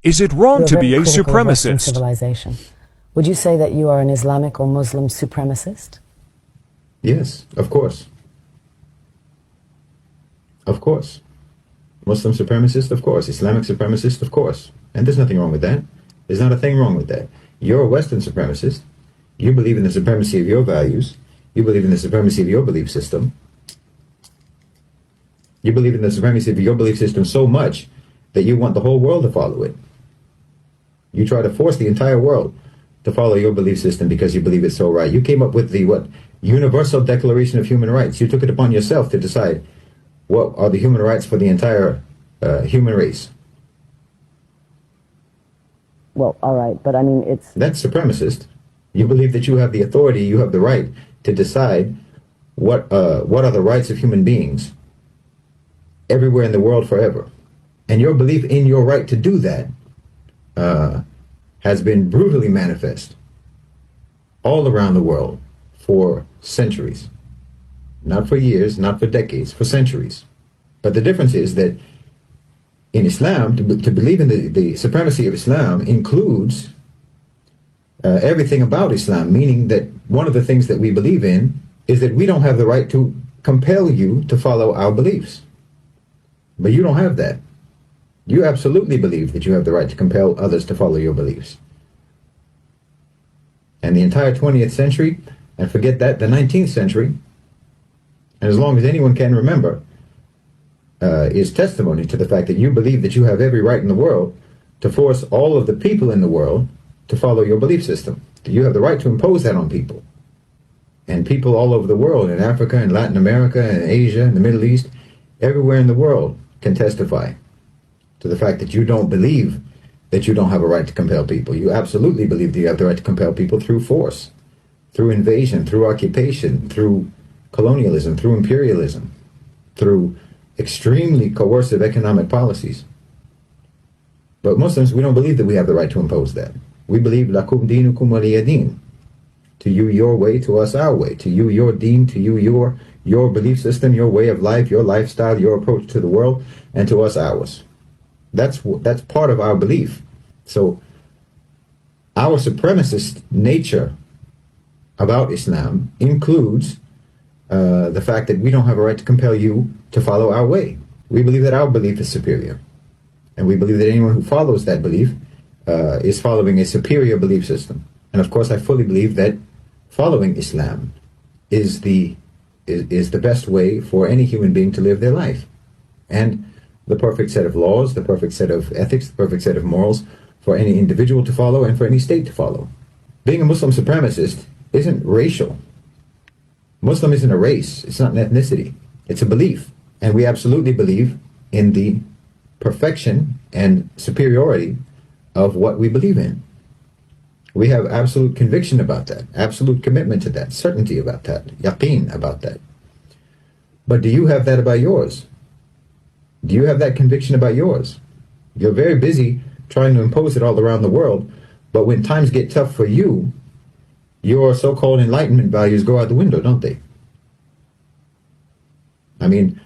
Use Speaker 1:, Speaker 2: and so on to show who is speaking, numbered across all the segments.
Speaker 1: Is it wrong
Speaker 2: You're
Speaker 1: to be
Speaker 2: very
Speaker 1: a
Speaker 2: critical of Western
Speaker 1: supremacist?
Speaker 2: civilization. Would you say that you are an Islamic or Muslim supremacist?
Speaker 3: Yes, of course. Of course. Muslim supremacist, of course. Islamic supremacist, of course. And there's nothing wrong with that. There's not a thing wrong with that. You're a Western supremacist. You believe in the supremacy of your values. You believe in the supremacy of your belief system. You believe in the supremacy of your belief system so much that you want the whole world to follow it. You try to force the entire world to follow your belief system because you believe it's so right. You came up with the Universal Declaration of Human Rights. You took it upon yourself to decide what are the human rights for the entire human race.
Speaker 2: Well, all right, but I mean, it's...
Speaker 3: That's supremacist. You believe that you have the authority, you have the right to decide what are the rights of human beings everywhere in the world forever. And your belief in your right to do that has been brutally manifest all around the world for centuries. Not for years, not for decades, for centuries. But the difference is that in Islam, to believe in the supremacy of Islam includes everything about Islam, meaning that one of the things that we believe in is that we don't have the right to compel you to follow our beliefs. But you don't have that. You absolutely believe that you have the right to compel others to follow your beliefs. And the entire 20th century, and forget that, the 19th century, and as long as anyone can remember, is testimony to the fact that you believe that you have every right in the world to force all of the people in the world to follow your belief system. That you have the right to impose that on people. And people all over the world, in Africa, in Latin America, in Asia, in the Middle East, everywhere in the world can testify to the fact that you don't believe that you don't have a right to compel people. You absolutely believe that you have the right to compel people through force, through invasion, through occupation, through colonialism, through imperialism, through extremely coercive economic policies. But Muslims, we don't believe that we have the right to impose that. We believe lakum dinukum waliya din. To you your way, to us our way. To you your deen, to you your belief system, your way of life, your lifestyle, your approach to the world, and to us ours. That's part of our belief. So our supremacist nature about Islam includes the fact that we don't have a right to compel you to follow our way. We believe that our belief is superior. And we believe that anyone who follows that belief is following a superior belief system. And of course, I fully believe that following Islam is the best way for any human being to live their life. And the perfect set of laws, the perfect set of ethics, the perfect set of morals for any individual to follow and for any state to follow. Being a Muslim supremacist isn't racial. Muslim isn't a race. It's not an ethnicity. It's a belief. And we absolutely believe in the perfection and superiority of what we believe in. We have absolute conviction about that, absolute commitment to that, certainty about that, yaqeen about that. But do you have that about yours? Do you have that conviction about yours? You're very busy trying to impose it all around the world, but when times get tough for you, your so-called enlightenment values go out the window, don't they? I mean,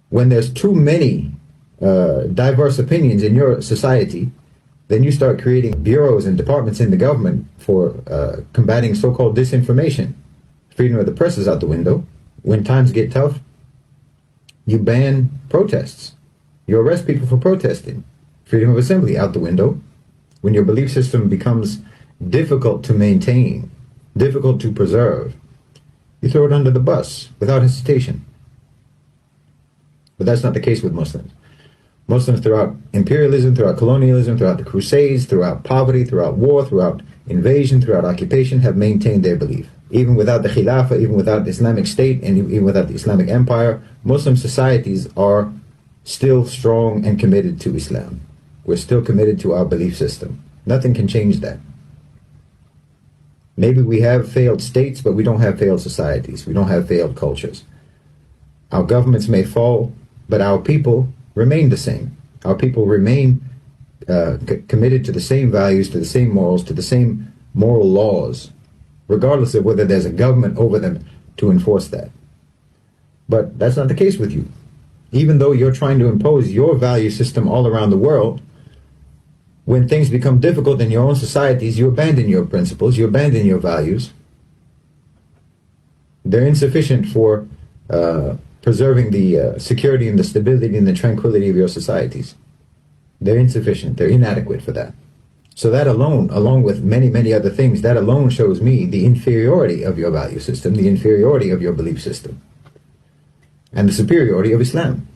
Speaker 3: when there's too many diverse opinions in your society, then you start creating bureaus and departments in the government for combating so-called disinformation. Freedom of the press is out the window. When times get tough, you ban protests. You arrest people for protesting. Freedom of assembly out the window. When your belief system becomes difficult to maintain, difficult to preserve, you throw it under the bus without hesitation. But that's not the case with Muslims. Muslims throughout imperialism, throughout colonialism, throughout the Crusades, throughout poverty, throughout war, throughout invasion, throughout occupation, have maintained their belief. Even without the Khilafah, even without the Islamic State, and even without the Islamic Empire, Muslim societies are still strong and committed to Islam. We're still committed to our belief system. Nothing can change that. Maybe we have failed states, but we don't have failed societies. We don't have failed cultures. Our governments may fall, but our people remain the same. Our people remain committed to the same values, to the same morals, to the same moral laws, regardless of whether there's a government over them to enforce that. But that's not the case with you. Even though you're trying to impose your value system all around the world, when things become difficult in your own societies, you abandon your principles, you abandon your values. They're insufficient for preserving the security and the stability and the tranquility of your societies. They're insufficient. They're inadequate for that. So that alone, along with many, many other things, that alone shows me the inferiority of your value system, the inferiority of your belief system, and the superiority of Islam.